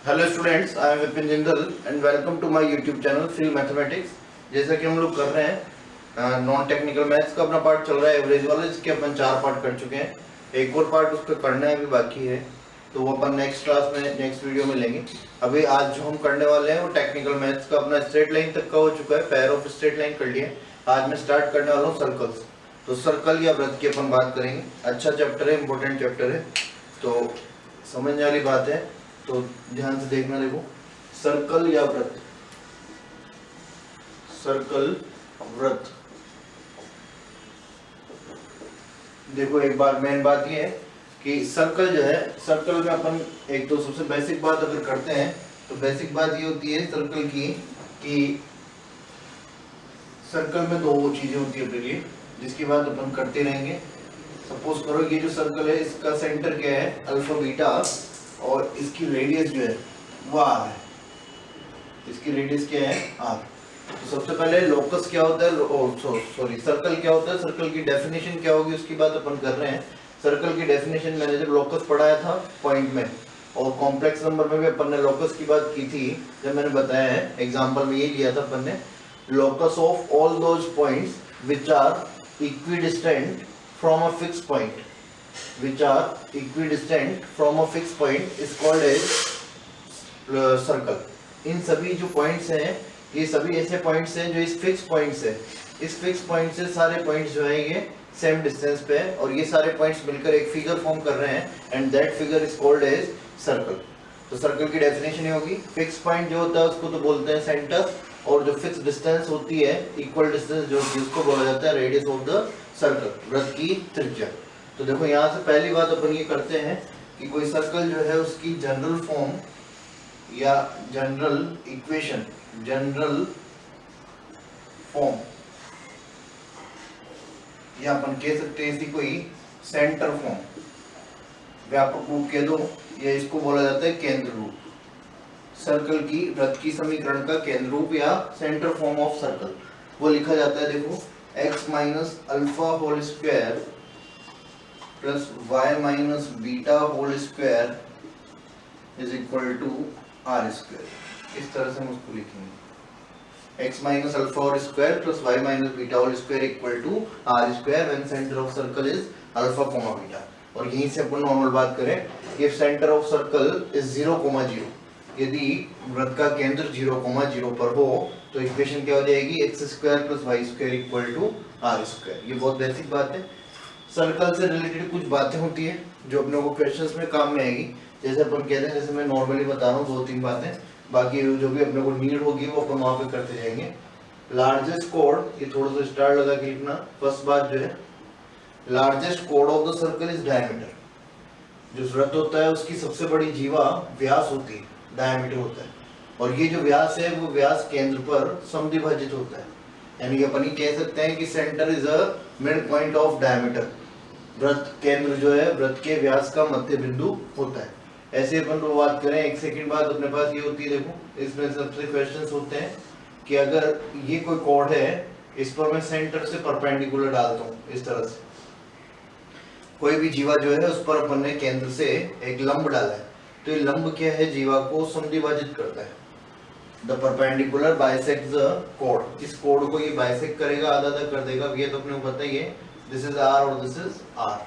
Hello students, I am Vipin Jindal and welcome to my YouTube channel free mathematics. जैसा कि हम लोग कर रहे हैं नॉन टेक्निकल मैथ्स का अपना पार्ट चल रहा है एवरेज वाला, जिसके अपन 4 पार्ट कर चुके हैं। एक और पार्ट उसका करना है, अभी बाकी है, तो वो अपन नेक्स्ट क्लास में नेक्स्ट वीडियो में लेंगे। अभी आज जो हम करने वाले हैं वो टेक्निकल मैथ्स का अपना स्ट्रेट लाइन तक का हो चुका है, पैर ऑफ स्ट्रेट लाइन कर लिया। आज मैं स्टार्ट करने वाला हूँ सर्कल्स। तो सर्कल या वृत्त की अपन बात करेंगे। अच्छा चैप्टर है, इंपॉर्टेंट चैप्टर है, तो समझने वाली बात है, तो ध्यान से देखना। देखो, सर्कल या वृत्त, सर्कल वृत्त। देखो, एक बार मेन बात ये है कि सर्कल जो है, सर्कल में अपन एक तो सबसे बेसिक बात अगर करते हैं तो बेसिक बात ये होती है सर्कल की कि सर्कल में दो चीजें होती है अपने लिए, जिसकी बात अपन करते रहेंगे। सपोज करो ये जो सर्कल है इसका सेंटर क्या है, अल्फा बीटा, और इसकी रेडियस जो है वो आर है। इसकी रेडियस क्या है, आर। तो सबसे पहले लोकस क्या होता है, सॉरी सर्कल क्या होता है, सर्कल की डेफिनेशन क्या होगी उसकी बात अपन कर रहे हैं। सर्कल की डेफिनेशन मैंने जब लोकस पढ़ाया था पॉइंट में, और कॉम्प्लेक्स नंबर में भी अपन ने लोकस की बात की थी, जब मैंने बताया है एग्जांपल में ये लिया था अपन ने, locus of all those points which are equidistant from a fix point, which are equidistant from a fixed point is called as circle। इन सभी जो पॉइंट्स हैं ये सभी ऐसे पॉइंट्स हैं जो इस फिक्स पॉइंट से, इस फिक्स पॉइंट से सारे पॉइंट्स जो है ये सेम डिस्टेंस पे है, और ये सारे पॉइंट्स मिलकर एक फिगर फॉर्म कर रहे हैं, and that figure is called as circle. तो सर्कल की डेफिनेशन ये होगी, फिक्स पॉइंट जो होता है उसको तो बोलते हैं सेंटर, और जो फिक्स डिस्टेंस होती है, इक्वल डिस्टेंस जो जिसको बोला जाता है रेडियस ऑफ द सर्कल, वृत्त की त्रिज्या। तो देखो यहाँ से पहली बात अपन ये करते हैं कि कोई सर्कल जो है उसकी जनरल फॉर्म या जनरल इक्वेशन, जनरल फॉर्म, या अपन कह सकते हैं इसी कोई सेंटर फॉर्म, व्यापक रूप कह दो, या इसको बोला जाता है केंद्र रूप। सर्कल की वृत्त की समीकरण का केंद्र रूप या सेंटर फॉर्म ऑफ सर्कल वो लिखा जाता है, देखो, x minus alpha whole square plus y minus beta whole square is equal to R square. इस तरह से हम उसको लिखेंगे, x minus alpha whole square plus y minus beta whole square equal to R square when centre of circle is alpha comma beta. और यहीं से अपन नॉर्मल बात करें, if centre of circle is 0,0, यदि वृत्त का केंद्र 0,0 पर हो तो इक्वेशन क्या हो जाएगी, x square plus y square equal to R square. ये बहुत बेसिक बात है। सर्कल से रिलेटेड कुछ बातें होती है जो अपने को क्वेश्चंस में काम में आएगी, जैसे अपन कहते हैं, जैसे मैं नॉर्मली बता रहा हूँ 2-3 बातें, बाकी जो भी अपने को नीड होगी वो अपन वहाँ पे करते जाएंगे। लार्जेस्ट कोड, ये थोड़ा सा स्टार लगा के लिखना। फर्स्ट बात जो है, largest code of the circle is diameter. जो वृत्त होता है उसकी सबसे बड़ी जीवा व्यास होती है, डायमीटर होता है, और ये जो व्यास है वो व्यास केंद्र पर समद्विभाजित होता है, यानी अपन ही कह सकते हैं कि centre is a mid point of diameter. वृत्त केंद्र जो है वृत्त के व्यास का मध्य बिंदु होता है। ऐसे अपन तो बात करें, एक सेकंड बाद अपने पास ये होती है, देखो इसमें सबसे क्वेश्चंस होते हैं कि अगर ये कोई कोड है, इस पर मैं सेंटर से परपेंडिकुलर डालता हूँ, इस तरह से कोई भी जीवा जो है उस पर अपन ने केंद्र से एक लंब डाला है, तो ये लंब क्या है, जीवा को समद्विभाजित करता है। The perpendicular bisect the code, इस कोड को ये बाइसेक्ट करेगा, आधा आधा कर देगा। ये तो अपने को पता ही है, दिस इज आर और दिस इज आर।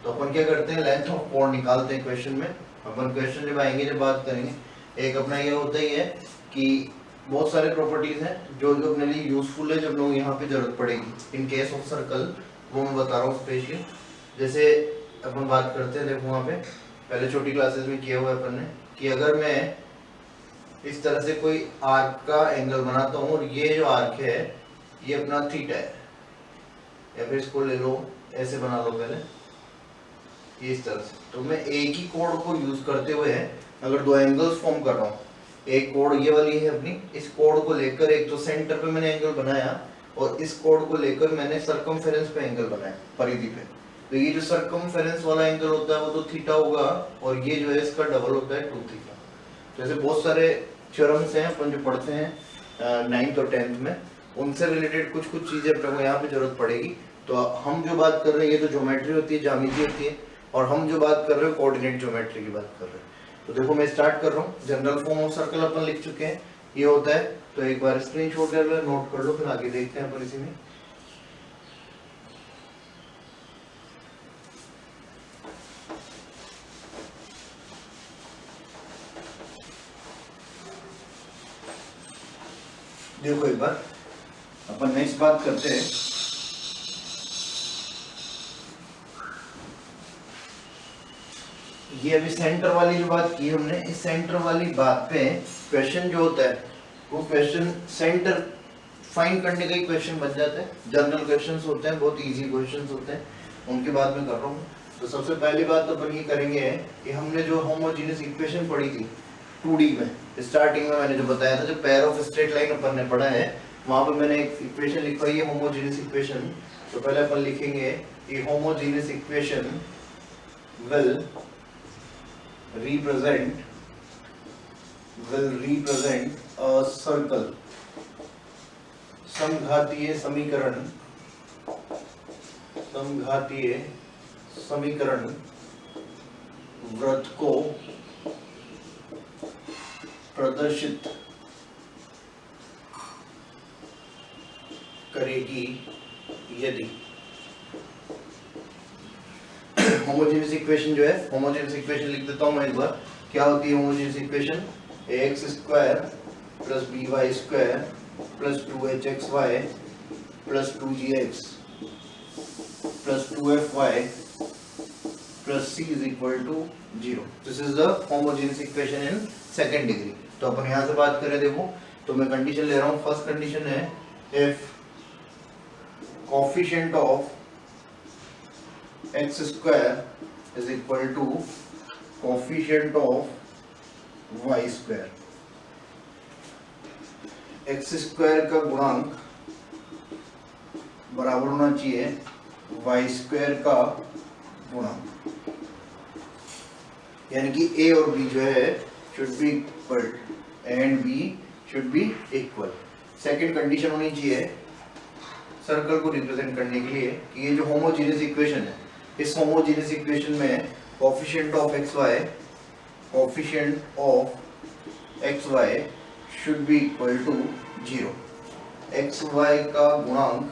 तो अपन क्या करते हैं, लेंथ ऑफ कोड निकालते हैं क्वेश्चन में। अपन क्वेश्चन जब आएंगे, जब बात करेंगे, एक अपना ये होता ही है कि बहुत सारे प्रॉपर्टीज हैं जो जो अपने लिए यूजफुल है, जब लोग यहाँ पे जरूरत पड़ेगी इन केस ऑफ सर्कल, वो मैं बता रहा हूँ स्पेशली। जैसे अपन बात करते हैं, देखो वहाँ पे पहले छोटी क्लासेस में किया हुआ है अपन ने, कि अगर मैं इस तरह से कोई आर्क का एंगल बनाता हूँ, और ये जो आर्क है ये अपना थीटा है, या फिर इसको ले लो, ऐसे बना लो पहले, ये इस तरह से, तो मैं एक ही कोड को यूज करते हुए अगर दो एंगल्स फॉर्म कर रहा हूँ, एक कोड ये वाली है अपनी, इस कोड को लेकर एक तो सेंटर पे मैंने एंगल बनाया, और इस कोड को लेकर मैंने सर्कमफेरेंस पे एंगल बनाया, परिधि पे। तो ये जो सर्कमफेरेंस वाला एंगल होता है वो तो थीटा होगा, और ये जो है इसका डबल होता है 2 थीटा। तो ऐसे बहुत सारे थ्योरम्स हैं अपन जो पढ़ते हैं 9th और 10th में, उनसे रिलेटेड कुछ कुछ चीजें अपने को यहाँ पे जरूरत पड़ेगी। तो हम जो बात कर रहे हैं ये तो ज्योमेट्री होती है, ज्यामिति होती है, और हम जो बात कर रहे हैं कोऑर्डिनेट ज्योमेट्री की बात कर रहे हैं। तो देखो मैं स्टार्ट कर रहा हूँ, जनरल फॉर्म ऑफ सर्कल अपन लिख चुके हैं, ये होता है। तो एक बार स्क्रीनशॉट कर लो, नोट कर लो, फिर आगे देखते हैं अपन इसी में। देखो एक बार अपन नेक्स्ट बात करते हैं। ये अभी सेंटर वाली जो बात की हमने, इस सेंटर वाली बात पे क्वेश्चन जो होता है वो क्वेश्चन सेंटर फाइंड करने का ही क्वेश्चन बन जाता है। जनरल क्वेश्चंस होते हैं, बहुत इजी क्वेश्चंस होते हैं, उनके बाद में कर रहा हूँ। तो सबसे पहली बात तो अपन ये करेंगे कि हमने जो होमोजेनियस इक्वेशन पढ़ी थी 2D में, स्टार्टिंग में मैंने जो बताया था, जो पेयर ऑफ स्ट्रेट लाइन अपन ने पढ़ा है, वहां पे मैंने एक इक्वेशन लिखवाई है होमोजेनियस इक्वेशन। तो पहले अपन लिखेंगे कि homogeneous equation will represent a circle, समघातीय समीकरण वृत्त को प्रदर्शित करेगी यदि होमोजेनियस इक्वेशन जो है, होमोजेनियस इक्वेशन लिख देता हूं मैं एक बार। क्या होती है homogeneous equation? ax square plus by square plus 2hxy plus 2gx plus 2fy plus c is equal to 0। This is the homogeneous equation in second degree. तो अपन यहां से बात करें, देखो तो मैं कंडीशन ले रहा हूं। फर्स्ट कंडीशन है if coefficient of x square is equal to coefficient of y square, x square का गुणांक बराबर होना चाहिए y square का गुणांक, यानी कि a और b जो है should be equal, a and b should be equal। Second condition होनी चाहिए सर्कल को रिप्रेजेंट करने के लिए कि ये जो होमोजेनियस इक्वेशन है, इस होमोजेनियस इक्वेशन में coefficient of xy should be equal to 0। xy का गुणांक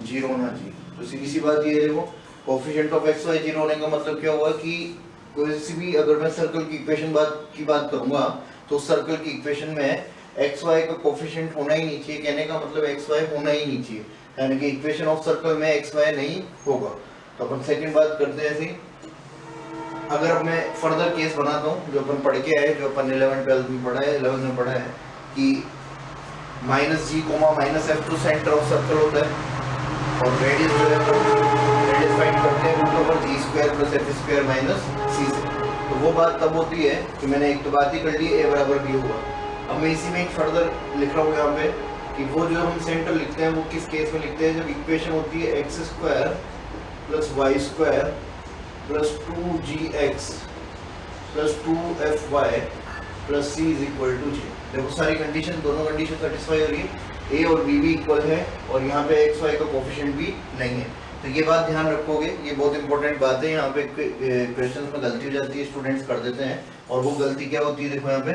0 होना चाहिए। तो सीधी सी बात ये है, देखो कोएफिशिएंट ऑफ xy 0 होने का मतलब क्या हुआ कि कोई सी भी, अगर मैं सर्कल की इक्वेशन की बात करूंगा तो सर्कल की इक्वेशन में xy का कोएफिशिएंट होना ही नहीं चाहिए। कहने का मतलब xy होना ही नहीं चाहिए, यानी कि इक्वेशन ऑफ सर्कल में xy नहीं होगा। तो अपन सेकंड बात करते हैं ऐसे। अगर अब मैं फर्दर केस बनाता हूँ जो अपन पढ़ के आए, जो अपन 11 12 में पढ़ा है, 11 में पढ़ा है कि -g, -f to centre of circle होता है और रेडियस जो है रेडियस फाइंड करते हैं g² + f² - c से। तो वो बात तब होती है कि मैंने एक तो बात ही कर ली, a बराबर b हुआ। अब मैं इसी में एक फर्दर लिख रहा हूँ यहाँ पे कि वो जो हम सेंटर लिखते हैं वो किस केस में लिखते हैं, जब इक्वेशन होती है x² + y² + 2gx + 2fy + c = 0। देखो सारी कंडीशन, दोनों कंडीशन सेटिस्फाई हो रही है, a और b भी इक्वल है और यहाँ पे xy का कोएफिशिएंट भी नहीं है। तो ये बात ध्यान रखोगे, ये बहुत इंपॉर्टेंट बात है। यहाँ पे क्वेश्चन में गलती हो जाती है, स्टूडेंट्स कर देते हैं, और वो गलती क्या होती है, देखो यहाँ पे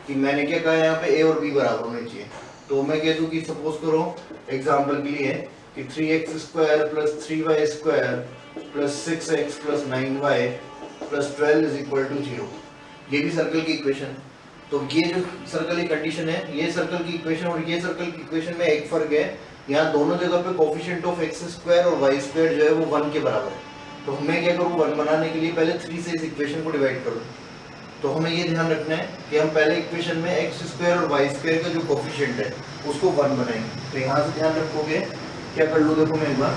कि मैंने क्या कहा, यहाँ पे a और b बराबर होने चाहिए। तो मैं कह दूं कि सपोज करो एग्जांपल के लिए कि 3x² + 3y² + 6x + 9y + 12 = 0, ये भी सर्कल की इक्वेशन। तो ये जो सर्कल की कंडीशन है, ये सर्कल की इक्वेशन और ये सर्कल की इक्वेशन में एक फर्क है, यहाँ दोनों जगह पे कोएफिशिएंट ऑफ x² और y² जो है वो 1 के बराबर है। तो मैं क्या करूँ, 1 बनाने के लिए पहले 3 से इस इक्वेशन को डिवाइड करूँ। तो हमें ये ध्यान रखना है कि हम पहले इक्वेशन में x² और y² का जो कोएफिशिएंट है उसको 1 बनाएंगे। तो यहाँ से ध्यान रखोगे, क्या कर लूँ, देखो मैं एक बार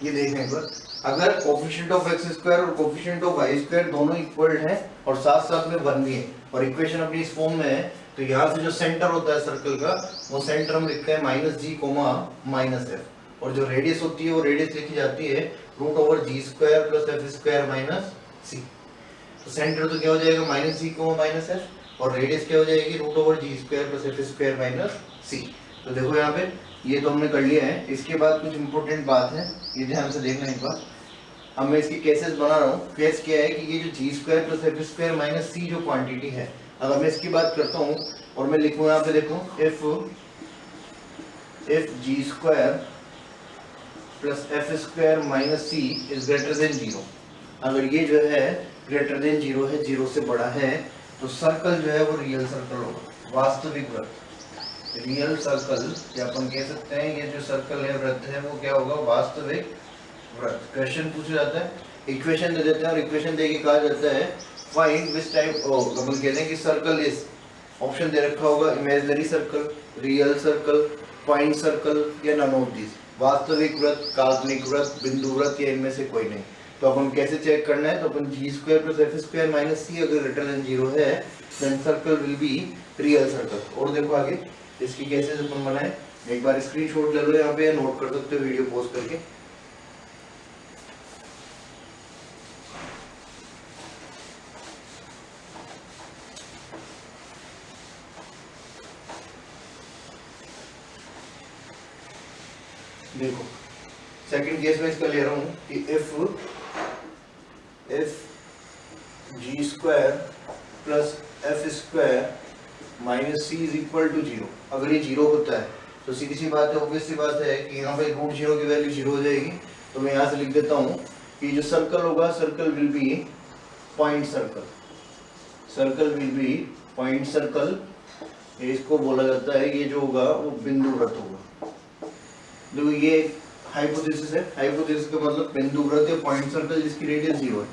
ये देखने पर अगर कोफिशिएंट ऑफ एक्स स्क्वायर और कोफिशिएंट ऑफ वाई स्क्वायर दोनों इक्वल है और साथ साथ में 1 भी है और इक्वेशन अपनी इस फॉर्म में है, तो यहाँ से जो सेंटर होता है सर्कल का वो सेंटर हम लिखते हैं -g, -f और जो रेडियस होती है वो रेडियस लिखी जाती है √g² + f² - c। तो सेंटर तो क्या हो जाएगा -g, -f और रेडियस क्या हो जाएगी √g² + f² - c। तो देखो यहाँ पे ये तो हमने कर लिया है। इसके बाद कुछ इंपॉर्टेंट बात है, ये ध्यान से देखना एक बार। अब मैं इसकी केसेस बना रहा हूँ। केस क्या है कि ये जो g² + f² - c जो क्वांटिटी है, अगर मैं इसकी बात करता हूँ और मैं लिखूँ यहाँ पे देखो if g² + f² - c is greater than 0, अगर ये जो है ग्रेटर देन 0 है, 0 से बड़ा है, तो सर्कल जो है वो रियल सर्कल होगा, वास्तविक वृत्त। रियल सर्कल या अपन कह सकते हैं ये जो सर्कल है, वृत्त है, वो क्या होगा, वास्तविक वृत्त। क्वेश्चन पूछा जाता है, इक्वेशन दे देते हैं और इक्वेशन देके कहा जाता है फाइंड विच टाइप ऑफ, अपन कहते हैं कि सर्कल इज, ऑप्शन दे रखा होगा imaginary circle, real circle, point circle या नन ऑफ दिस, वास्तविक वृत्त, काल्पनिक वृत्त, बिंदु वृत्त या इनमें से कोई नहीं। तो अपन कैसे चेक करना है, तो अपन g² + f² - c अगर ग्रेटर देन 0 है then circle will be real circle. और देखो आगे इसकी कैसे अपन बनाए, एक बार स्क्रीनशॉट ले लो, यहाँ पे नोट कर सकते हो वीडियो पॉज करके। देखो सेकंड केस में इसका ले रहा हूँ कि if g² + f² - c = 0, अगर ये 0 होता है तो सीधी सी बात है, ऑब्वियस सी बात है कि यहाँ पे √0 की वैल्यू 0 हो जाएगी। तो मैं यहाँ से लिख देता हूँ कि जो सर्कल होगा, circle will B point circle, circle will B point circle, इसको बोला जाता है, ये जो होगा वो बिंदु वृत्त होगा। देखो ये हाइपोथेसिस है, हाइपोथेसिस का मतलब बिंदु वृत्त या पॉइंट सर्कल जिसकी रेडियस 0 है।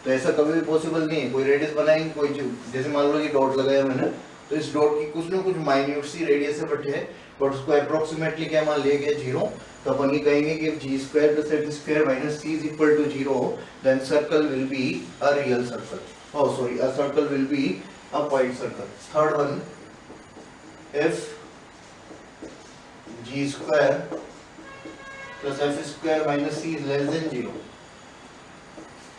तो ऐसा कभी भी पॉसिबल नहीं है, कोई रेडियस बनाएंगे, कोई जैसे मान लो कि डॉट लगाया मैंने, तो इस डॉट की कुछ ना कुछ माइन्यूट सी रेडियस है बट उसको अप्रोक्सीमेटली क्या मान लिया गया 0। तो अपन ये कहेंगे कि g² + f² - c = 0 then circle will be a real circle, oh sorry, a circle will be a point circle। Third one, if g² + f² - c is less than 0,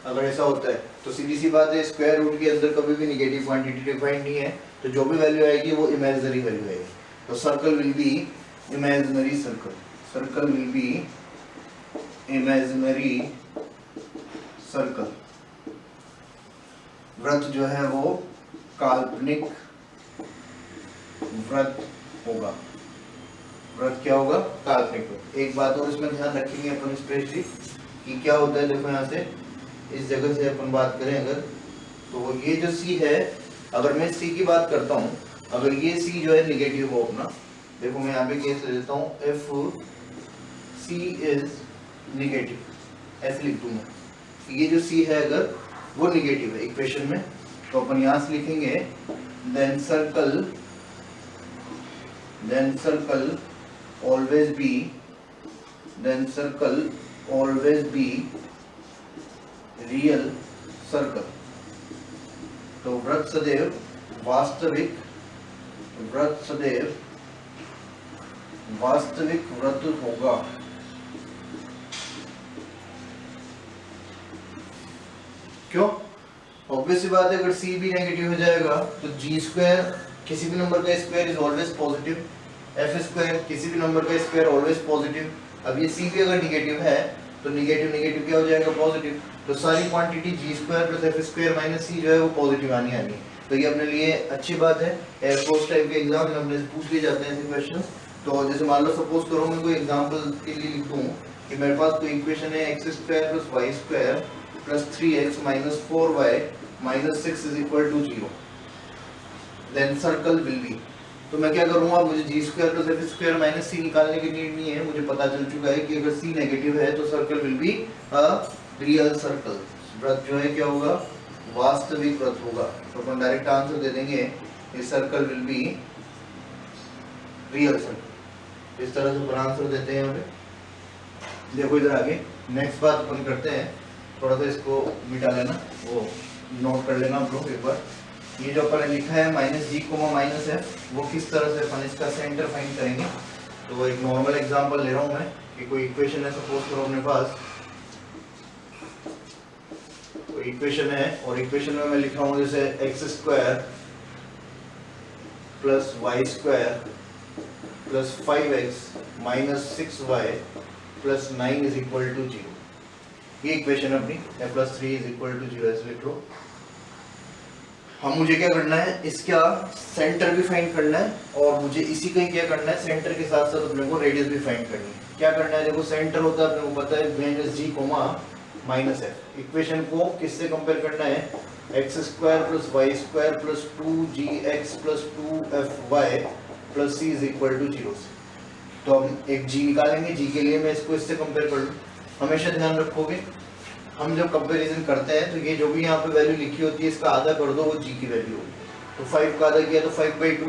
अगर ऐसा होता है तो सीधी सी बात है, स्क्वायर रूट के अंदर कभी भी नेगेटिव क्वांटिटी डिफाइंड नहीं है, तो जो भी वैल्यू आएगी वो इमेजिनरी वैल्यू आएगी। तो circle will be imaginary circle, circle will be imaginary circle. वृत्त जो है वो काल्पनिक वृत्त होगा, वृत्त क्या होगा, काल्पनिक वृत्त। एक बात और इसमें ध्यान रखेंगे अपन स्पेशली कि क्या होता है, देखो यहाँ से इस जगह से अपन बात करें अगर, तो ये जो C है, अगर मैं C की बात करता हूँ, अगर ये C जो है निगेटिव हो अपना, देखो मैं यहाँ पे केस ले लेता हूँ if C is निगेटिव, ऐसे लिख दूंगा। ये जो C है अगर वो निगेटिव है इक्वेशन में, तो अपन यहाँ से लिखेंगे then circle always be real circle. तो वृत्त सदैव वास्तविक, वृत्त सदैव वास्तविक वृत्त होगा। क्यों? ऑब्वियस सी बात है, अगर C भी नेगेटिव हो जाएगा तो g² किसी भी नंबर का square is always positive, f² किसी भी नंबर का स्क्वायर ऑलवेज पॉजिटिव। अब ये C भी अगर निगेटिव है तो निगेटिव निगेटिव क्या हो जाएगा, पॉजिटिव। तो सारी क्वांटिटी g² + f² - c जो है वो पॉजिटिव आनी है। तो ये अपने लिए अच्छी बात है, एयरफोर्स टाइप के एग्जाम में अपने से पूछ लिए जाते हैं ऐसे क्वेश्चंस। तो जैसे मान लो सपोज करो मैं कोई एग्जांपल के लिए लिख दूं कि मेरे पास कोई इक्वेशन है x² + y² + 3x - 4y - 6 = 0, then circle will B. तो मैं क्या करूंगा, मुझे g² + f² - c निकालने की नीड नहीं है, मुझे पता चल चुका है कि अगर c नेगेटिव है तो circle will be a real circle, वृत्त जो है क्या होगा, वास्तविक वृत्त होगा। तो अपन डायरेक्ट आंसर दे देंगे ये circle will be real circle. इस तरह से अपन आंसर देते हैं यहाँ पे। देखो इधर आगे नेक्स्ट बात अपन करते हैं, थोड़ा सा इसको मिटा लेना, वो नोट कर लेना आप लोग एक बार। ये जो अपन ने लिखा है -g, -f, वो किस तरह से अपन इसका सेंटर फाइंड करेंगे। तो एक नॉर्मल एग्जांपल ले रहा हूँ मैं कि कोई इक्वेशन है, सपोज करो अपने पास कोई इक्वेशन है और इक्वेशन में मैं लिख रहा हूँ जैसे x² + y² + 5x - 6y + 9 = 0। ये इक्वेशन अपनी f+3 = 0 ऐसे लिख लो। हम मुझे क्या करना है, इसका सेंटर भी फाइंड करना है और मुझे इसी का ही क्या करना है, सेंटर के साथ साथ अपने को रेडियस भी फाइंड करनी है। क्या करना है, देखो सेंटर होता है अपने को पता है -g, -f। इक्वेशन को किससे कंपेयर करना है, x² + y² + 2gx + 2fy + c = 0 से। तो हम एक g निकालेंगे, g के लिए मैं इसको इससे कंपेयर कर लूँ। हमेशा ध्यान रखोगे हम जब कंपैरिजन करते हैं तो ये जो भी यहाँ पे वैल्यू लिखी होती है इसका आधा कर दो, वो g की वैल्यू होगी। तो 5 का आधा किया तो 5/2,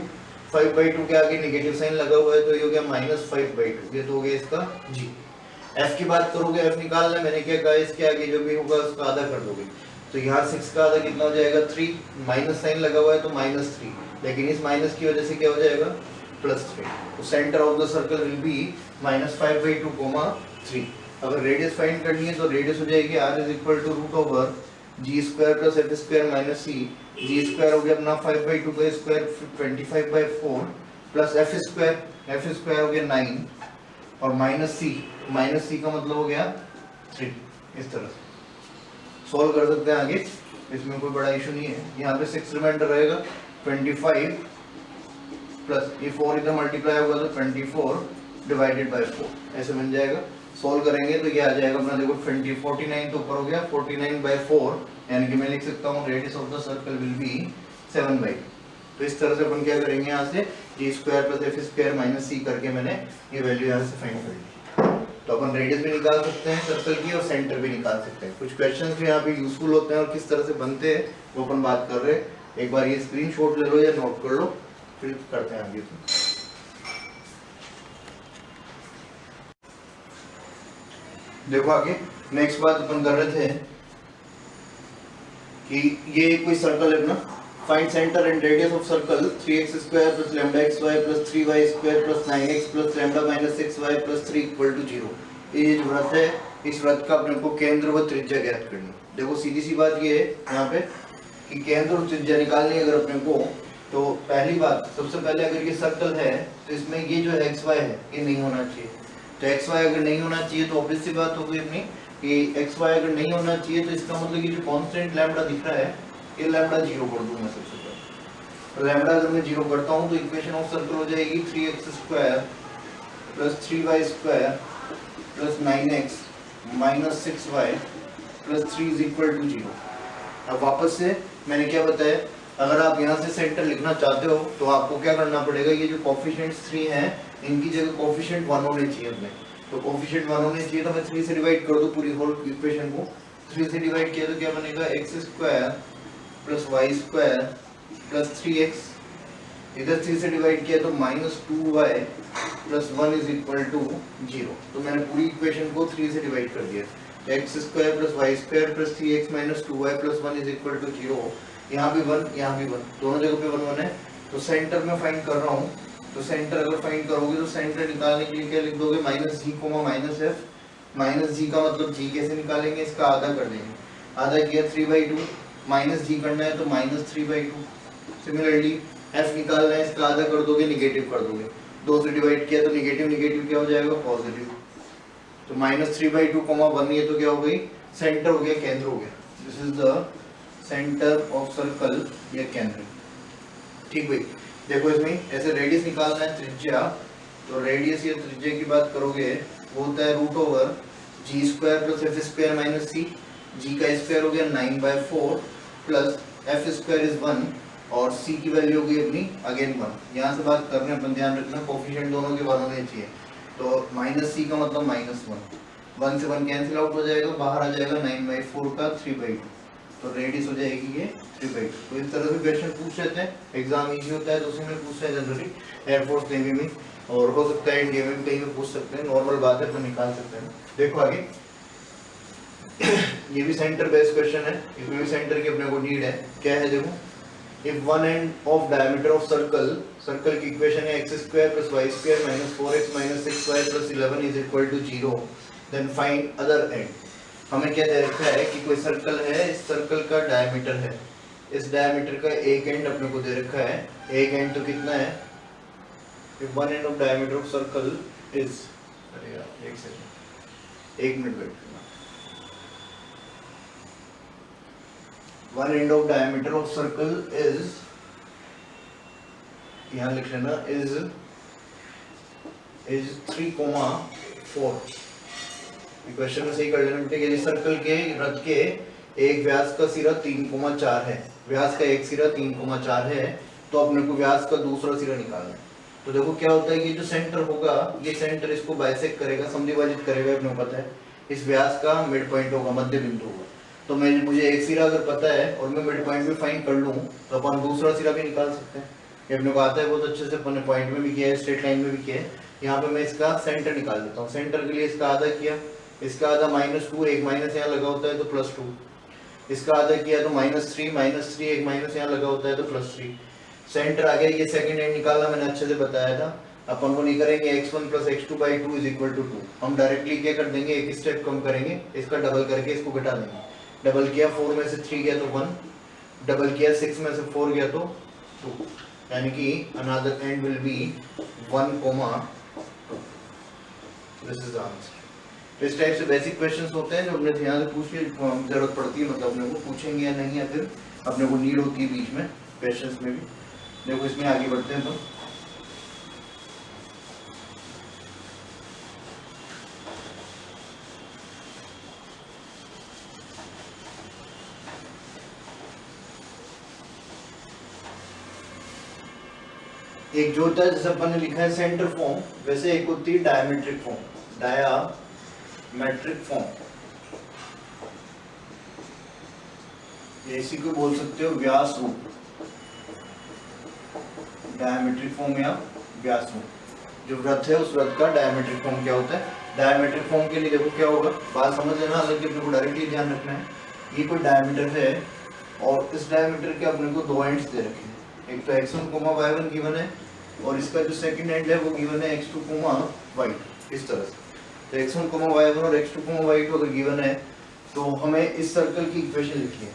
5/2 के आगे नेगेटिव साइन लगा हुआ है तो ये हो गया -5/2, ये तो हो गया इसका g। f की बात करोगे, f निकालना है, मैंने क्या कहा इसके आगे जो भी होगा उसका आधा कर दोगे। तो यहाँ 6 का आधा कितना हो जाएगा 3, माइनस साइन लगा हुआ है तो -3, लेकिन इस माइनस की वजह से क्या हो जाएगा +3। तो centre of the circle will B -5/2, 3। अगर रेडियस फाइंड करनी है तो रेडियस हो जाएगी r = g² + f² - c। g² हो गया अपना 5/2 का स्क्वायर 25/4 प्लस f² हो गया 9 और -c का मतलब हो गया 3। इस तरह से सॉल्व कर सकते हैं आगे, इसमें कोई बड़ा इशू नहीं है। यहाँ पे 6 रिमाइंडर रहेगा, 25 प्लस ये 4 इधर मल्टीप्लाई होगा तो 24/4 ऐसे बन जाएगा। सॉल्व करेंगे तो ये आ जाएगा अपना, देखो 49 तो ऊपर हो गया, 49/4 यानी कि मैं लिख सकता हूँ radius of the circle will B 7/2। तो इस तरह से अपन क्या करेंगे, यहाँ से g² + f² - c करके मैंने ये वैल्यू यहाँ से फाइंड कर ली। तो अपन रेडियस भी निकाल सकते हैं सर्कल की और सेंटर भी निकाल सकते हैं। कुछ क्वेश्चंस भी यहाँ पे यूजफुल होते हैं और किस तरह से बनते हैं वो अपन बात कर रहे हैं। एक बार ये स्क्रीनशॉट ले लो या नोट कर लो, फिर करते हैं आगे। देखो आगे नेक्स्ट बात अपन कर रहे थे कि ये कोई सर्कल है अपना, find centre and radius of circle 3x² + λxy + 3y² + 9x + λ - 6y + 3 = 0। ये जो वृत्त है, इस वृत्त का अपने को केंद्र व त्रिज्या ज्ञात करनी है। देखो सीधी सी बात ये है यहाँ पे कि केंद्र और त्रिज्या निकालनी है अगर अपने को, तो पहली बात सबसे पहले अगर ये सर्कल है तो इसमें ये जो xy है ये नहीं होना चाहिए। तो xy अगर नहीं होना चाहिए तो ऑब्वियस सी बात होगी अपनी कि xy अगर नहीं होना चाहिए तो इसका मतलब ये जो कांस्टेंट लैम्डा दिख रहा है ये लैम्डा 0 कर दूंगा सबसे पहले। तो लैम्डा अगर मैं 0 करता हूँ तो इक्वेशन ऑफ सर्कल हो जाएगी 3x² + 3y² + 9x - 6y + 3 = 0। अब वापस से मैंने क्या बताया, अगर आप यहाँ से सेंटर लिखना चाहते हो तो आपको क्या करना पड़ेगा, ये जो कोफिशिएंट्स 3 हैं इनकी जगह कोफिशिएंट 1 होने चाहिए अपने। तो कोफिशिएंट 1 होने चाहिए तो मैं 3 से डिवाइड कर दूं पूरी होल इक्वेशन को। 3 से डिवाइड किया तो क्या बनेगा, x² + y² + 3x। इधर 3 से डिवाइड किया तो -2y + 1 = 0। तो मैंने पूरी इक्वेशन को 3 से डिवाइड कर दिया, x² + y² + 3x - 2y + 1 = 0। यहाँ भी 1, यहाँ भी 1, दोनों जगह पे 1 1 है। तो सेंटर में फाइंड कर रहा हूँ, तो सेंटर अगर फाइंड करोगे तो सेंटर निकालने के लिए क्या लिख दोगे, -g, -f। -g का मतलब g कैसे निकालेंगे, इसका आधा कर देंगे, आधा किया 3/2, -g करना है तो -3/2। सिमिलरली f निकालना है, इसका आधा कर दोगे, निगेटिव कर दोगे, 2 से डिवाइड किया तो निगेटिव क्या हो जाएगा, पॉजिटिव। तो -3/2, 1 ये तो क्या हो गई, सेंटर हो गया, केंद्र हो गया। This is the centre of circle या केंद्र। ठीक भाई, देखो इसमें ऐसे रेडियस निकालना है, त्रिज्या। तो रेडियस या त्रिज्या की बात करोगे वो होता है √g² + f² - c। g का स्क्वायर हो गया 9/4 प्लस f² इज 1 और c की वैल्यू हो गई अपनी अगेन 1। यहाँ से बात कर रहे हैं अपन, ध्यान रखना कोफिशिएंट दोनों के 1 होने चाहिए। तो -c का मतलब -1, 1 से 1 कैंसिल आउट हो जाएगा, बाहर आ जाएगा 9/4 का 3/2। तो रेडियस हो जाएगी ये 3/2। तो इस तरह से क्वेश्चन पूछ लेते हैं, एग्जाम इजी होता है तो उसी में पूछते हैं जनरली, एयरफोर्स नेवी में, और हो सकता है इंडिया में कहीं भी पूछ सकते हैं, नॉर्मल बात है तो निकाल सकते हैं। देखो आगे ये भी सेंटर बेस्ड क्वेश्चन है, इसमें भी सेंटर की अपने को नीड है। क्या है देखो, if one end of diameter of circle की इक्वेशन है x square plus y square minus 4x minus 6y plus 11 is equal to 0, then find other end. हमें क्या दे रखा है कि कोई सर्कल है, इस सर्कल का डायमीटर है, इस डायमीटर का एक एंड अपने को दे रखा है। एक एंड तो कितना है, if one end of diameter of circle is, अरे यार एक सेकंड, एक मिनट वेट करना। One end of diameter of circle is, यहाँ लिख लेना, इज 3,4। इक्वेशन में सही कर लेना बेटे। यदि सर्कल के वृत्त के एक व्यास का सिरा 3,4 है, व्यास का एक सिरा 3,4 है, तो अपने को व्यास का दूसरा सिरा निकालना है। तो देखो क्या होता है कि जो सेंटर होगा, ये सेंटर इसको बाइसेक्ट करेगा, समद्विभाजित करेगा, अपने को पता है। इस व्यास का मिड पॉइंट होगा, मध्य बिंदु होगा। तो मुझे एक सिरा अगर पता है और मैं मिड पॉइंट भी फाइंड कर लूँ, तो अपन दूसरा सिरा भी निकाल सकते हैं। ये अपने को आता है बहुत अच्छे से, अपन ने पॉइंट में भी किया है, स्ट्रेट लाइन में भी किया है। यहाँ पे मैं इसका सेंटर निकाल देता हूँ। सेंटर के लिए इसका आधा किया, इसका आधा -2, एक माइनस यहाँ लगा होता है तो +2। इसका आधा किया तो -3, एक माइनस यहाँ लगा होता है तो +3। सेंटर आ गया, ये सेकंड एंड निकालना मैंने अच्छे से बताया था। अपन को नहीं करेंगे x1 + x2/2 = 2, हम डायरेक्टली क्या कर देंगे, एक स्टेप कम करेंगे, इसका डबल करके इसको घटा देंगे। डबल किया 4 में से 3 गया तो 1, डबल किया 6 में से 4 गया तो 2, यानी कि another and will be 1,2। This is the answer. तो इस टाइप से बेसिक क्वेश्चंस होते हैं जो अपने ध्यान से पूछने की जरूरत पड़ती है, मतलब अपने को पूछेंगे या नहीं, या फिर अपने को नीड होती है बीच में क्वेश्चंस में भी। देखो इसमें आगे बढ़ते हैं तो एक जो होता है, जैसे अपन ने लिखा है सेंटर फॉर्म, वैसे एक होती है डायमेट्रिक फॉर्म, डायमेट्रिक फॉर्म। इसी को बोल सकते हो व्यास रूप, डायमेट्रिक फॉर्म या व्यास रूप। जो वृत्त है उस वृत्त का डायमेट्रिक फॉर्म क्या होता है। डायमेट्रिक फॉर्म के लिए देखो क्या होगा, बात समझ लेना, हालांकि अपने को डायरेक्टली ध्यान रखना है। ये कोई डायमीटर है और इस डायमीटर के अपने को दो एंड्स दे रखे हैं, एक तो x1, y1 गिवन है, और इसका जो सेकंड एंड है वो गिवन है x2, y2, इस तरह से। तो x1, y1 और x2, y2 अगर गिवन है तो हमें इस सर्कल की इक्वेशन लिखनी है।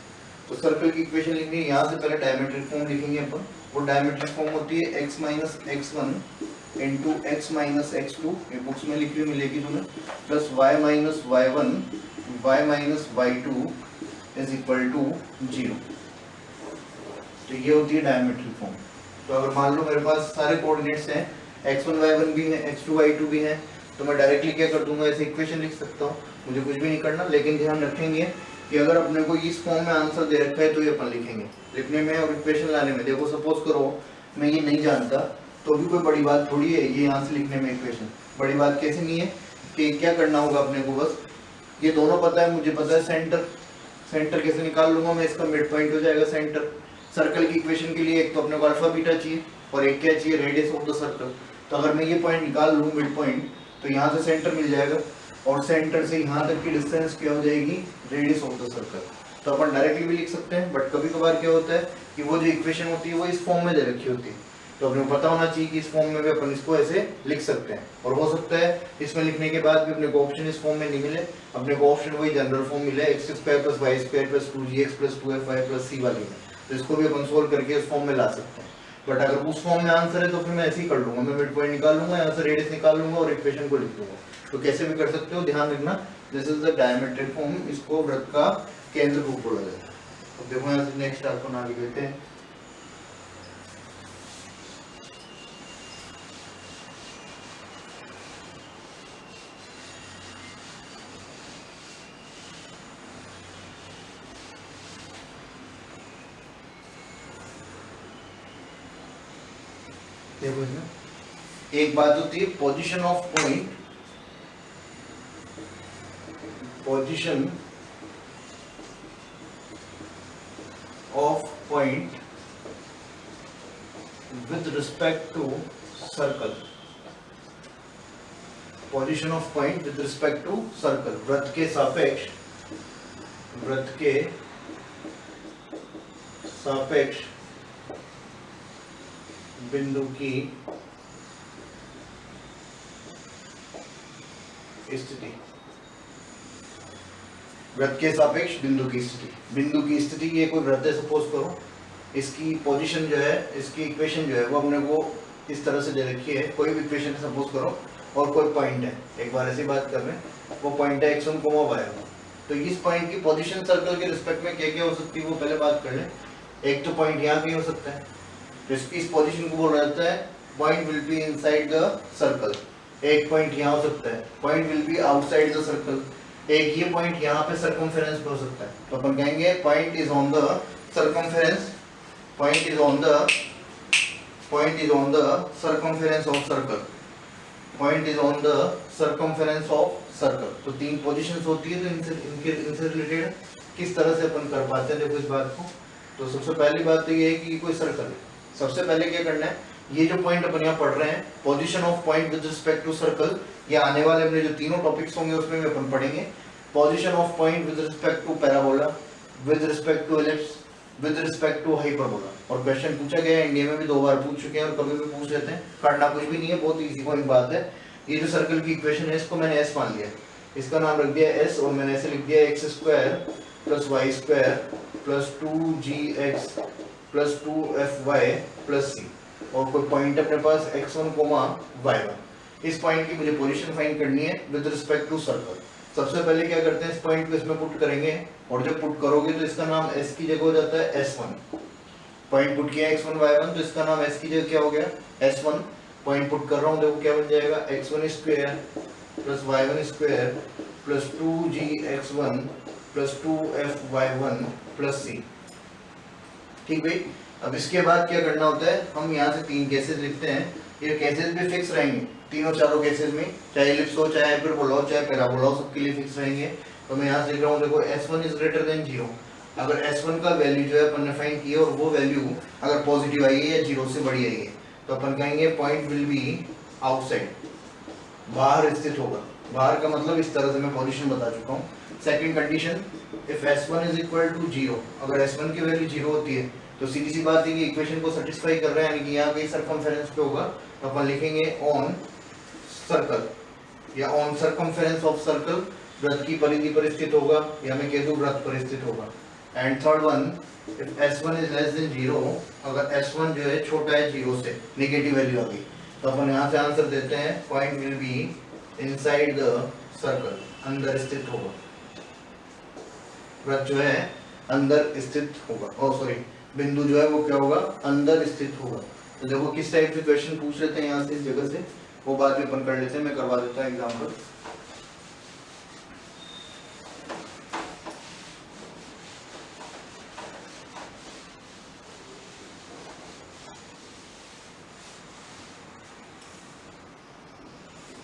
तो सर्कल की इक्वेशन लिखनी है, यहाँ से पहले डायमेट्रिक फॉर्म लिखेंगे अपन। वो डायमेट्रिक फॉर्म होती है x - x1 into x - x2, ये बुक्स में लिखी हुई मिलेगी तुम्हें, plus y - y1 y - y2 is equal to 0। तो ये होती है डायमेट्रिक फॉर्म। तो अगर मान लो मेरे पास सारे कोऑर्डिनेट्स हैं, x1 y1 भी है, x2 y2 भी है, तो मैं डायरेक्टली क्या कर दूंगा, ऐसे इक्वेशन लिख सकता हूँ, मुझे कुछ भी नहीं करना। लेकिन ध्यान रखेंगे कि अगर अपने को इस फॉर्म में आंसर दे रखा है तो ये अपन लिखेंगे लिखने में और इक्वेशन लाने में। देखो सपोज करो मैं ये नहीं जानता, तो भी कोई बड़ी बात थोड़ी है ये यहाँ से लिखने में इक्वेशन, बड़ी बात कैसे नहीं है कि क्या करना होगा अपने को, बस ये दोनों पता है, मुझे पता है सेंटर कैसे निकाल लूंगा मैं, इसका मिड पॉइंट हो जाएगा सेंटर। सर्कल की इक्वेशन के लिए एक तो अपने को अल्फा बीटा चाहिए और एक क्या चाहिए, रेडियस ऑफ द सर्कल। तो अगर मैं ये पॉइंट निकाल लूँ मिड पॉइंट, तो यहाँ से सेंटर मिल जाएगा और सेंटर से यहाँ तक की डिस्टेंस क्या हो जाएगी, रेडियस ऑफ द सर्कल। तो अपन डायरेक्टली भी लिख सकते हैं, बट कभी कभार क्या होता है कि वो जो इक्वेशन होती है वो इस फॉर्म में दे रखी होती है, तो अपने को पता होना चाहिए कि इस फॉर्म में भी अपन इसको ऐसे लिख सकते हैं। और हो सकता है इसमें लिखने के बाद भी अपने को ऑप्शन इस फॉर्म में नहीं मिले, अपने को ऑप्शन वही जनरल फॉर्म मिले, x² + y² + 2gx + 2fy + c वाली में, तो इसको भी अपन सोल्व करके इस फॉर्म में ला सकते हैं। बट अगर उस फॉर्म में आंसर है तो फिर मैं ऐसे ही कर लूंगा, मैं मिड पॉइंट निकाल लूंगा, यहाँ से रेडियस निकाल लूंगा और इक्वेशन को लिख दूंगा। तो कैसे भी कर सकते हो, ध्यान रखना, this is the diametric form, इसको वृत्त का केंद्र रूप बोला जाता है। तो देखो यहाँ से नेक्स्ट आपको ना लिख लेते हैं, देखो इसमें एक बात होती है position of point, position of point with respect to circle, position of point with respect to circle, वृत्त के सापेक्ष वृत्त के सापेक्ष बिंदु की स्थिति। वृत्त के सापेक्ष बिंदु की स्थिति, बिंदु की स्थिति, ये कोई वृत्त है सपोज करो, इसकी पोजीशन जो है, इसकी इक्वेशन जो है वो अपने को इस तरह से दे रखी है, कोई भी इक्वेशन सपोज करो और कोई पॉइंट है, एक बार ऐसी बात कर रहे हैं, वो पॉइंट है x1, y1। तो इस पॉइंट की पोजीशन सर्कल के रिस्पेक्ट में क्या क्या हो सकती है वो पहले बात कर लें। एक तो पॉइंट यहाँ कहीं हो सकता है, तो इसकी इस पोजीशन को बोला जाता है point will be inside the circle. एक पॉइंट यहाँ हो सकता है, point will be outside the circle. एक ये पॉइंट यहाँ पे सर्कमफेरेंस पे हो सकता है, तो अपन कहेंगे point is on the circumference, point is on the circumference of circle, point is on the circumference of circle. तो तीन पोजीशंस होती है, तो इनसे रिलेटेड किस तरह से अपन कर पाते हैं देखो इस बात को। तो सबसे पहली बात तो ये है कि कोई सर्कल है, सबसे पहले क्या करना है, ये जो पॉइंट अपन यहाँ पढ़ रहे हैं, position of point with respect to circle, ये आने वाले अपने जो तीनों टॉपिक्स होंगे उसमें भी अपन पढ़ेंगे। Position of point with respect to parabola, with respect to ellipse, with respect to hyperbola. और क्वेश्चन पूछा गया है, इंडिया में भी 2 बार पूछ चुके हैं और कभी भी पूछ लेते हैं, करना कुछ भी नहीं है, बहुत इजी कोई बात है। ये जो सर्कल की इक्वेशन है इसको मैंने s मान लिया, इसका नाम रख दिया s, और मैंने ऐसे लिख दिया x² + y² + 2gx + 2fy + c, और कोई पॉइंट अपने पास x1, y1। इस पॉइंट की मुझे पोजीशन फाइंड करनी है विद रिस्पेक्ट टू सर्कल। सबसे पहले क्या करते हैं, इस पॉइंट को इसमें पुट करेंगे, और जब पुट करोगे तो इसका नाम s की जगह हो जाता है s1। पॉइंट पुट किया x1, y1, तो इसका नाम s की जगह क्या हो गया, s1। पॉइंट पुट कर रहा हूँ, देखो क्या बन जाएगा, x1² + y1² + 2gx1 + 2fy1 + c। ठीक भाई। अब इसके बाद क्या करना होता है, हम यहाँ से 3 केसेस लिखते हैं, ये केसेस भी फिक्स रहेंगे, तीनों चारों केसेस में, चाहे एलिप्स हो, चाहे हाइपरबोला हो, चाहे पैराबोला हो, सबके लिए फिक्स रहेंगे। तो मैं यहाँ से लिख रहा हूँ, देखो s1 > 0। अगर s1 का वैल्यू जो है अपन ने फाइंड किया और वो वैल्यू अगर पॉजिटिव आई है या 0 से बड़ी आई है, तो अपन कहेंगे पॉइंट विल बी आउटसाइड, बाहर स्थित होगा। बाहर का मतलब इस तरह से मैं पोजीशन बता चुका हूँ। सेकंड कंडीशन, इफ s1 = 0, अगर s1 की वैल्यू 0 होती है तो सीधी सी बात है कि इक्वेशन को सेटिस्फाई कर रहा है, यानी कि यहाँ कहीं सर्कमफेरेंस पे होगा, तो अपन लिखेंगे ऑन सर्कल या ऑन सर्कमफेरेंस ऑफ सर्कल, वृत्त की परिधि पर स्थित होगा, या मैं कह दूं वृत्त पर स्थित होगा। And third one, if s1 > 0, अगर s1 जो है छोटा है 0 से, नेगेटिव वैल्यू आ गई, तो अपन यहाँ से आंसर देते हैं point will be inside the circle, अंदर स्थित होगा, वृत्त जो है अंदर स्थित होगा, सॉरी बिंदु जो है वो क्या होगा, अंदर स्थित होगा। तो देखो किस टाइप से क्वेश्चन पूछ लेते हैं यहाँ से, इस जगह से, वो बात भी अपन कर लेते हैं, मैं करवा देता हूँ एग्जाम्पल।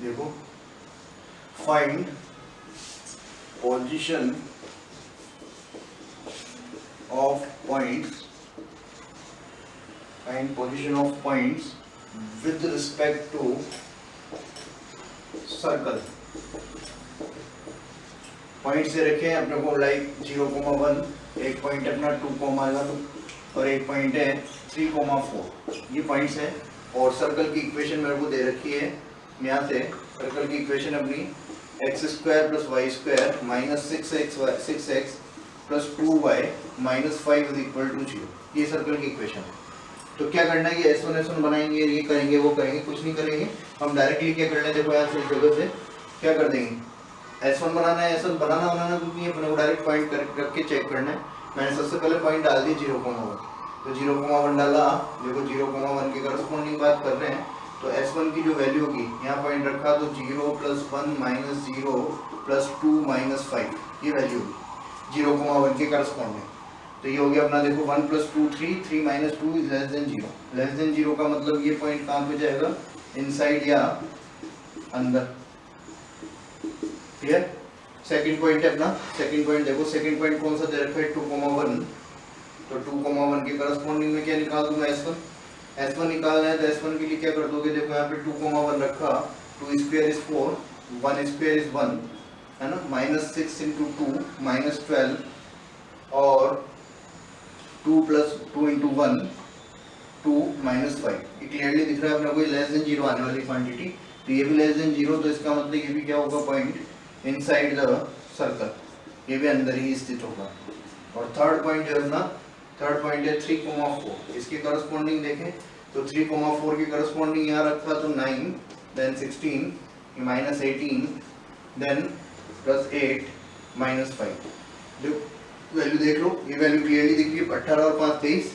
देखो, find position of points, find position of points with respect to circle. Point से रखे अपने को लाइक 0,1, एक पॉइंट अपना 2,1 और एक पॉइंट है 3,4, ये पॉइंट्स हैं। और सर्कल की इक्वेशन मेरे को दे रखी है, यहाँ से सर्कल की इक्वेशन अपनी x² + y² - 6x + 2y - 5 = 0, ये सर्कल की इक्वेशन है। तो क्या करना है, ये s1 बनाएंगे, ये करेंगे, वो करेंगे, कुछ नहीं करेंगे, हम डायरेक्टली क्या करना है, देखो यहाँ से इस जगह से क्या कर देंगे, s1 बनाना है, s1 बनाना कुछ नहीं है, अपने को डायरेक्ट पॉइंट रख के चेक करना है। मैंने सबसे पहले पॉइंट डाल दिया 0,1, तो 0,1 डाला, देखो 0,1 के करस्पॉन्डिंग बात कर रहे हैं, तो s1 की जो वैल्यू होगी, यहाँ पॉइंट रखा तो 0 + 1 - 0 + 2 - 5, ये वैल्यू होगी 0,1 के करस्पॉन्डिंग। तो ये हो गया अपना, देखो 1 + 2 3, 3 - 2 = 0, लेस देन 0 का मतलब ये पॉइंट कहाँ पे जाएगा, इनसाइड या अंदर। क्लियर। सेकंड पॉइंट है अपना, सेकंड पॉइंट देखो, सेकंड पॉइंट कौन सा दे रखा है, 2,1, तो 2,1 के करस्पॉन्डिंग में क्या निकाल दूंगा, s1 निकालना है, तो s1 के लिए क्या कर दोगे, देखो यहाँ पे 2,1 रखा, 2² = 4, 1² = 1 है ना, -6 × 2 - 12 और 2 प्लस 2 इंटू 1 2 माइनस 5, ये क्लियरली दिख रहा है अपने को लेस देन 0 आने वाली क्वांटिटी, तो ये भी लेस देन 0, तो इसका मतलब ये भी क्या होगा पॉइंट इनसाइड द सर्कल, ये भी अंदर ही स्थित होगा। और थर्ड पॉइंट जो है ना, थर्ड पॉइंट है 3,4, इसके करस्पॉन्डिंग देखें तो 3,4 के करस्पॉन्डिंग यहाँ रखा तो 9 then 16 minus 18 then plus 8 minus 5, जो वैल्यू देख लो, ये वैल्यू क्लियरली दिख रही है 18 और 5 23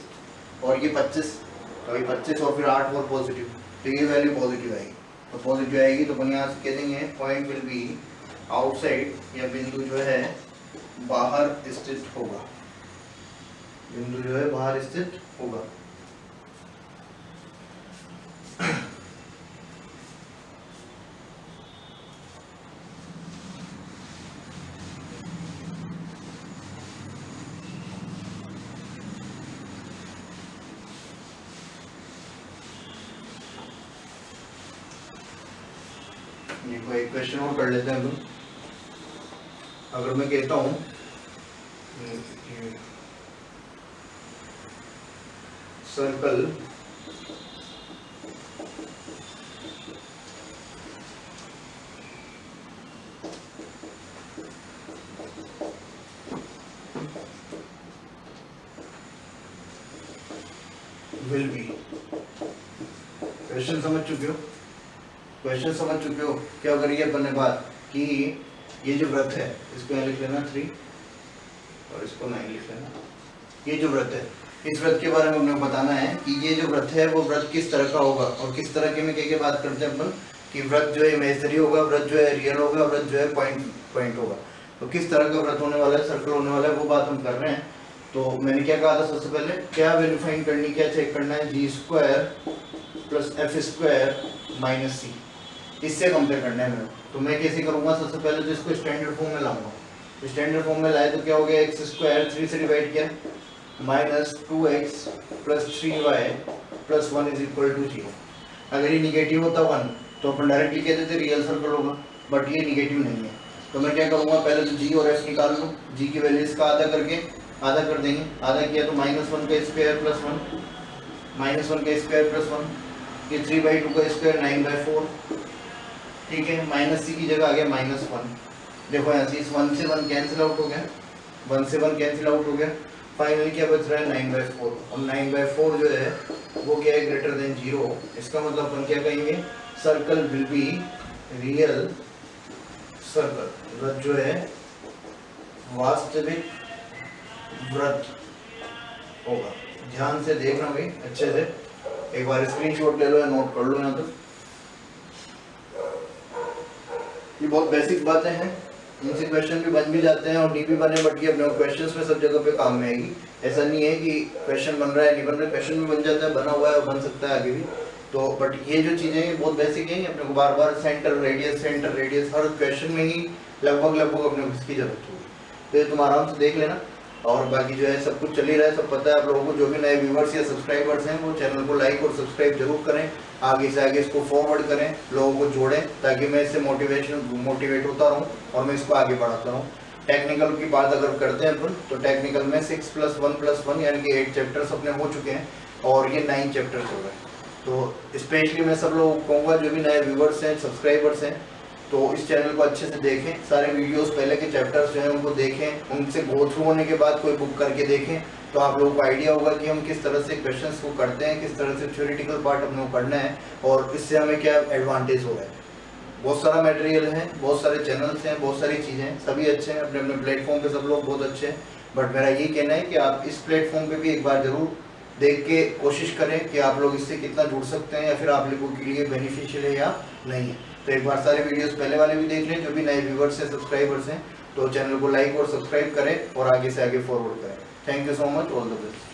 और ये 25, तो ये 25 और फिर 8 और पॉजिटिव, तो ये वैल्यू पॉजिटिव आएगी, तो पॉजिटिव आएगी तो अपन यहाँ से कह देंगे पॉइंट विल बी आउटसाइड, या बिंदु जो है बाहर स्थित होगा, बिंदु जो है बाहर स्थित होगा। देखो एक क्वेश्चन और कर लेते हैं हम। अगर मैं कहता हूं सर्कल विल बी, क्वेश्चन समझ चुके हो, क्वेश्चन समझ चुके हो, क्या करिए अपन ने बात कि ये जो वृत्त है इसको यहाँ लिख लेना 3 और इसको 9 लिख लेना, ये जो वृत्त है इस वृत्त के बारे में हमें बताना है कि ये जो वृत्त है वो वृत्त किस तरह का होगा, और किस तरह के में क्या बात करते हैं अपन कि वृत्त जो है इमेजिनरी होगा, वृत्त जो है रियल होगा, वृत्त जो है पॉइंट होगा, तो किस तरह का वृत्त होने वाला है, सर्कल होने वाला है, वो बात हम कर रहे हैं। तो मैंने क्या कहा था सबसे पहले, क्या वैल्यू फाइंड करनी, क्या चेक करना है, G square plus F square minus C, इससे कंपेयर करना है मेरे। तो मैं कैसे करूंगा, सबसे पहले तो इसको स्टैंडर्ड फॉर्म में लाऊंगा, तो स्टैंडर्ड फॉर्म में लाए तो क्या हो गया, एक्स स्क्वायर 3 से डिवाइड किया minus 2x plus 3y plus 1 is equal to 0। अगर ये निगेटिव होता 1 तो अपन डायरेक्टली कहते थे रियल सर्कल होगा, बट ये निगेटिव नहीं है, तो मैं क्या करूँगा, पहले तो g और f निकाल लूँ, g की वैल्यू इसका आधा करके आधा कर देंगे, आधा किया तो -1 का स्क्वायर प्लस 1, -1 का स्क्वायर प्लस 1, ये 3/2 का स्क्वायर 9/4, ठीक है, माइनस सी की जगह आ गया -1, देखो यहाँ से इस 1 से 1 कैंसिल आउट हो गया, 1 से 1 कैंसिल आउट हो गया, फाइनली क्या बच रहा है 9/4, और 9/4 जो है वो क्या है, ग्रेटर देन 0, इसका मतलब अपन क्या कहेंगे, circle will be real circle, वृत्त जो है वास्तविक वृत्त होगा। ध्यान से देखना भाई अच्छे से, एक बार स्क्रीनशॉट ले लो या नोट कर लो यहाँ तो, ये बहुत बेसिक बातें हैं, इनसे क्वेश्चन भी बन भी जाते हैं और नहीं भी बने, बट ये अपने क्वेश्चंस में सब जगह पे काम में आएगी। ऐसा नहीं है कि क्वेश्चन बन रहा है नहीं बन रहा है, क्वेश्चन भी बन जाता है, बना हुआ है और बन सकता है आगे भी, तो बट ये जो चीज़ें हैं बहुत बेसिक हैं, अपने को बार बार सेंटर रेडियस हर क्वेश्चन में ही लगभग अपने को इसकी जरूरत होगी, तो ये तुम आराम से देख लेना। और बाकी जो है सब कुछ चल ही रहा है, सब पता है आप लोगों को, जो भी नए व्यूवर्स या सब्सक्राइबर्स हैं वो चैनल को लाइक और सब्सक्राइब जरूर करें, आगे से आगे इसको फॉरवर्ड करें, लोगों को जोड़ें, ताकि मैं इससे मोटिवेट होता रहूं और मैं इसको आगे बढ़ाता रहूं। टेक्निकल की बात अगर करते हैं अपन, तो टेक्निकल में 6 + 1 + 1 यानी कि 8 चैप्टर्स अपने हो चुके हैं और ये 9 चैप्टर्स हो गए। तो स्पेशली मैं सब लोगों को कहूँगा जो भी नए व्यूवर्स हैं सब्सक्राइबर्स हैं, तो इस चैनल को अच्छे से देखें, सारे वीडियोस पहले के चैप्टर्स जो हैं उनको देखें, उनसे गो थ्रू होने के बाद कोई बुक करके देखें, तो आप लोगों को आइडिया होगा कि हम किस तरह से क्वेश्चंस को करते हैं, किस तरह से थ्योरेटिकल पार्ट अपने को करना है और इससे हमें क्या एडवांटेज हो रहा है। बहुत सारा मटेरियल है, बहुत सारे चैनल्स हैं, बहुत सारी चीज़ें हैं, सभी अच्छे हैं, अपने अपने प्लेटफॉर्म पे सब लोग बहुत अच्छे हैं, बट मेरा ये कहना है कि आप इस प्लेटफॉर्म पे भी एक बार जरूर देख के कोशिश करें कि आप लोग इससे कितना जुड़ सकते हैं या फिर आप लोगों के लिए बेनिफिशियल है या नहीं है। तो एक बार सारे वीडियोस पहले वाले भी देख लें, जो भी नए व्यूवर्स हैं सब्सक्राइबर्स हैं, तो चैनल को लाइक और सब्सक्राइब करें और आगे से आगे फॉरवर्ड करें। Thank you so much, all the best.